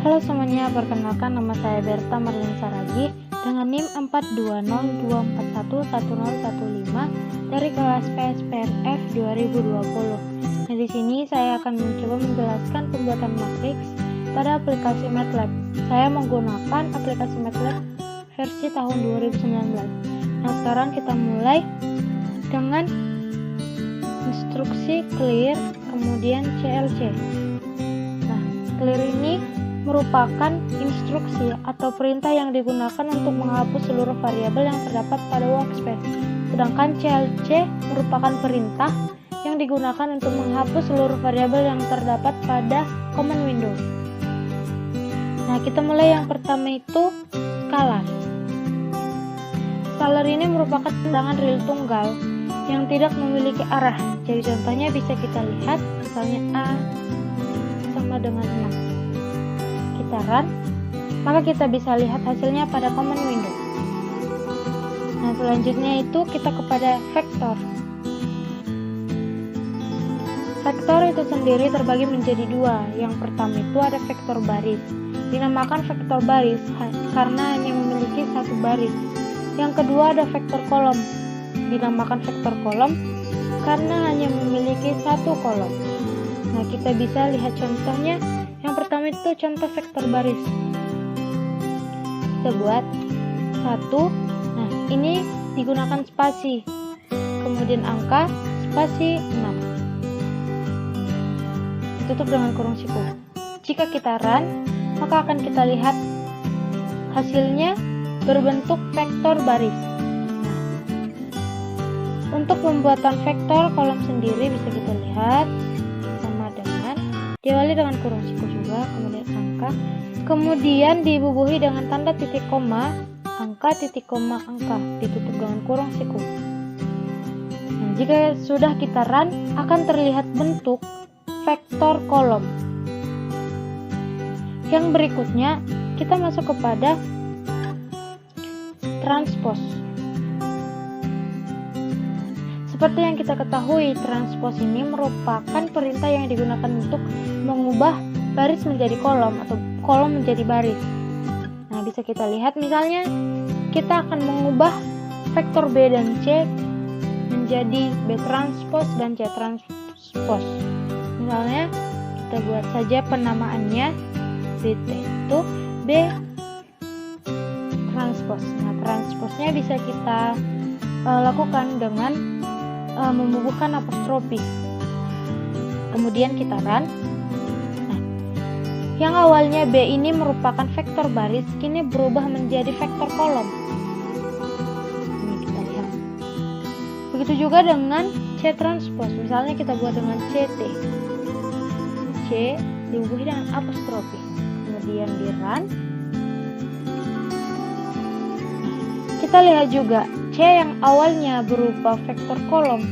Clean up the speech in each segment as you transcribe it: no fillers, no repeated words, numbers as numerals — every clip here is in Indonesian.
Halo semuanya, perkenalkan nama saya Berta Marlin Saragi dengan NIM 42024110115 dari kelas PSPRF 2020. Nah, di sini saya akan mencoba menjelaskan pembuatan matriks pada aplikasi MATLAB. Saya menggunakan aplikasi MATLAB versi tahun 2019. Nah, sekarang kita mulai dengan instruksi clear, kemudian CLC. Nah, clear ini merupakan instruksi atau perintah yang digunakan untuk menghapus seluruh variabel yang terdapat pada workspace. Sedangkan CLC merupakan perintah yang digunakan untuk menghapus seluruh variabel yang terdapat pada command window. Nah, kita mulai yang pertama itu scalar. Scalar ini merupakan bilangan real tunggal yang tidak memiliki arah. Jadi contohnya bisa kita lihat, misalnya A sama dengan 6. Kita run, maka kita bisa lihat hasilnya pada command window. Nah, selanjutnya itu kita kepada vektor. Vektor itu sendiri terbagi menjadi dua. Yang pertama itu ada vektor baris. Dinamakan vektor baris karena hanya memiliki satu baris. Yang kedua ada vektor kolom. Dinamakan vektor kolom karena hanya memiliki satu kolom. Nah, kita bisa lihat contohnya. Yang pertama itu contoh vektor baris. Kita buat 1. Nah, ini digunakan spasi. Kemudian angka, spasi 6. Tutup dengan kurung siku. Jika kita run, maka akan kita lihat hasilnya berbentuk vektor baris. Untuk pembuatan vektor kolom sendiri bisa kita lihat sama dengan diawali dengan kurung siku juga, kemudian angka, kemudian dibubuhi dengan tanda titik koma, angka, titik koma, angka, ditutup dengan kurung siku. Nah, jika sudah kita run, akan terlihat bentuk vektor kolom. Yang berikutnya, kita masuk kepada transpose. Seperti yang kita ketahui, transpose ini merupakan perintah yang digunakan untuk mengubah baris menjadi kolom atau kolom menjadi baris. Nah, bisa kita lihat misalnya kita akan mengubah vektor B dan C menjadi B transpose dan C transpose. Misalnya kita buat saja penamaannya BT itu B transpose. Nah, transposnya bisa kita lakukan dengan membubuhkan apostrofi. Kemudian kita run. Nah, yang awalnya B ini merupakan vektor baris, kini berubah menjadi vektor kolom. Ini kita lihat. Begitu juga dengan C transpose. Misalnya kita buat dengan CT. C dibubuhi dengan apostrofi. Kemudian di run. Kita lihat juga C yang awalnya berupa vektor kolom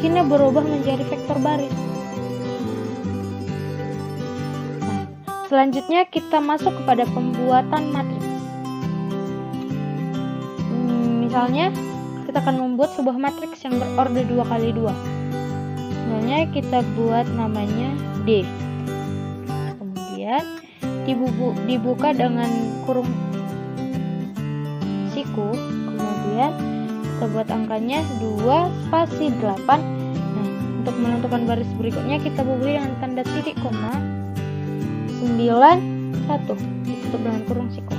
kini berubah menjadi vektor baris. Nah, selanjutnya kita masuk kepada pembuatan matriks. Misalnya kita akan membuat sebuah matriks yang berorder 2x2. Misalnya kita buat namanya D. Kemudian dibuka dengan kurung siku. Kemudian kita buat angkanya 2 spasi 8. Nah, untuk menentukan baris berikutnya kita bubuhi dengan tanda titik koma 9 1 ditutup dengan kurung siku.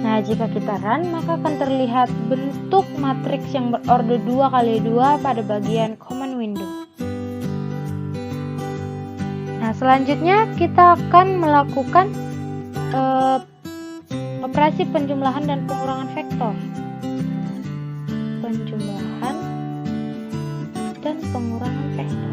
Nah, jika kita run, maka akan terlihat bentuk matriks yang berorder 2x2 pada bagian command window. Nah, selanjutnya kita akan melakukan operasi penjumlahan dan pengurangan vektor. Penjumlahan dan pengurangan vektor.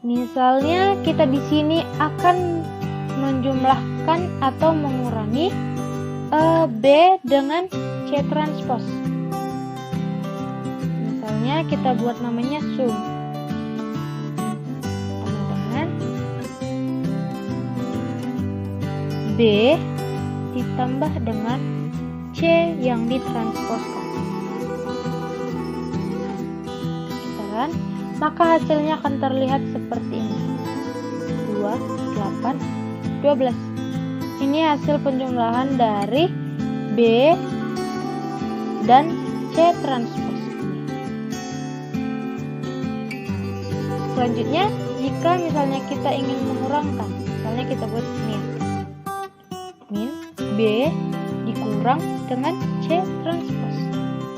Misalnya kita di sini akan menjumlahkan atau mengurangi B dengan C transpose. Kita buat namanya sum sama dengan B ditambah dengan C yang ditransposkan. Kita run, maka hasilnya akan terlihat seperti ini. 2, 8, 12. Ini hasil penjumlahan dari B dan C transpos. Selanjutnya, jika misalnya kita ingin mengurangkan, misalnya kita buat min B dikurang dengan C transpos.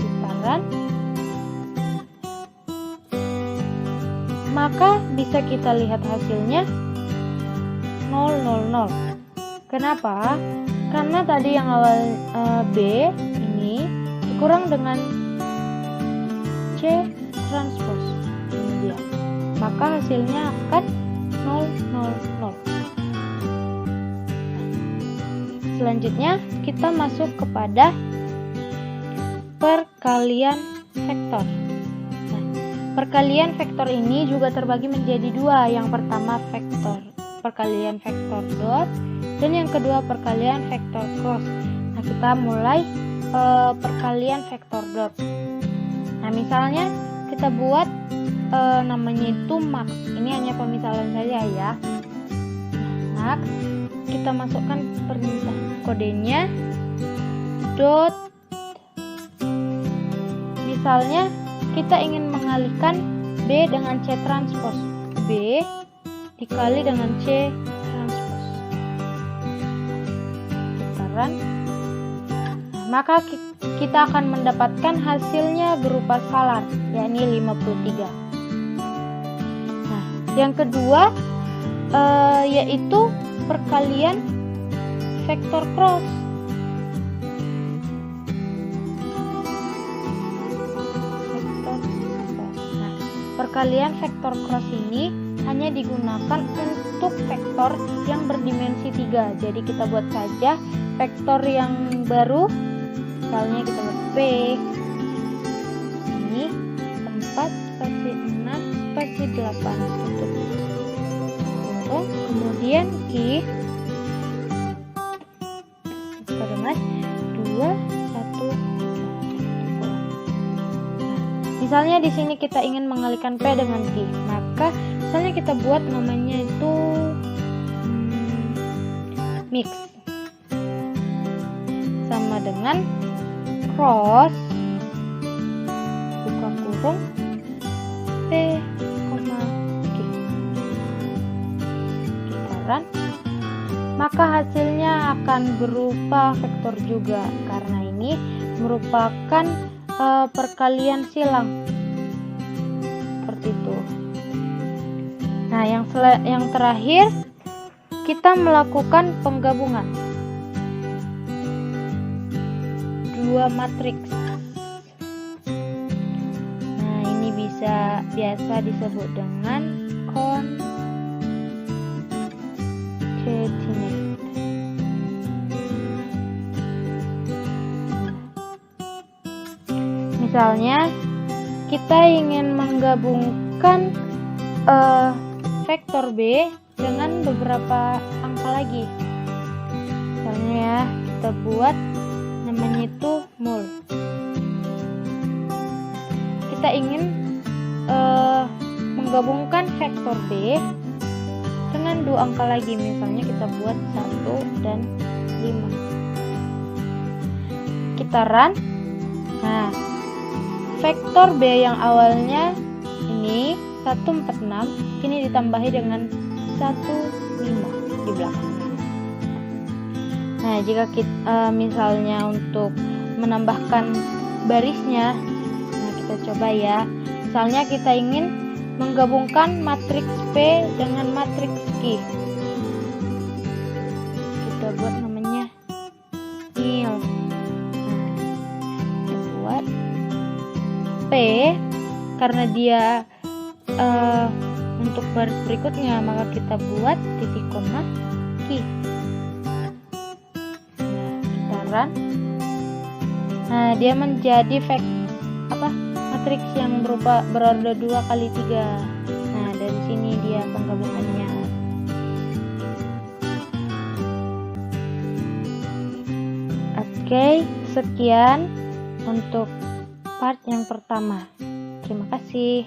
Kita run, maka bisa kita lihat hasilnya 0, 0, 0. Kenapa? Karena tadi yang awal B ini dikurang dengan C transpos. Ini dia. Maka hasilnya akan 0, 0, 0. Selanjutnya kita masuk kepada perkalian vektor. Nah, perkalian vektor ini juga terbagi menjadi dua. Yang pertama perkalian vektor dot, dan yang kedua perkalian vektor cross. Nah, kita mulai perkalian vektor dot. Nah, misalnya kita buat namanya itu max. Ini hanya pemisalan saja ya. Nah, max, kita masukkan perintah kodenya dot. Misalnya kita ingin mengalihkan B dengan C transpos. B dikali dengan C transpos. Kita run. Maka kita akan mendapatkan hasilnya berupa skalar, yakni 53. Nah, yang kedua yaitu perkalian vektor cross. Nah, perkalian vektor cross ini hanya digunakan untuk vektor yang berdimensi 3. Jadi kita buat saja vektor yang baru. Misalnya kita buat P. Ini 4 spasi 6 spasi 8 tutup. Kemudian Q kita dengan 2, 1, 3. Nah, misalnya di sini kita ingin mengalihkan P dengan Q, maka misalnya kita buat namanya itu mix sama dengan cross buka kurung P, Q. Kita run, maka hasilnya akan berupa vektor juga karena ini merupakan perkalian silang seperti itu. Nah, yang terakhir kita melakukan penggabungan dua matriks. Nah, ini biasa disebut dengan concatenate. Misalnya kita ingin menggabungkan vektor B dengan beberapa angka lagi. Misalnya ya, kita buat namanya itu mul. Kita ingin menggabungkan vektor B dengan dua angka lagi. Misalnya kita buat 1 dan 5. Kita run. Nah, vektor B yang awalnya ini 146 ini ditambahi dengan 15 di belakangnya. Nah, jika kita misalnya untuk menambahkan barisnya, nah kita coba ya. Misalnya kita ingin menggabungkan matriks P dengan matriks Q. Kita buat namanya nil. Nah, kita buat P karena dia untuk baris berikutnya, maka kita buat titik koma Q. Kita run. Nah, dia menjadi matriks yang berorder 2 kali 3. Nah, dari sini dia penggabungannya. Oke, sekian untuk part yang pertama. Terima kasih.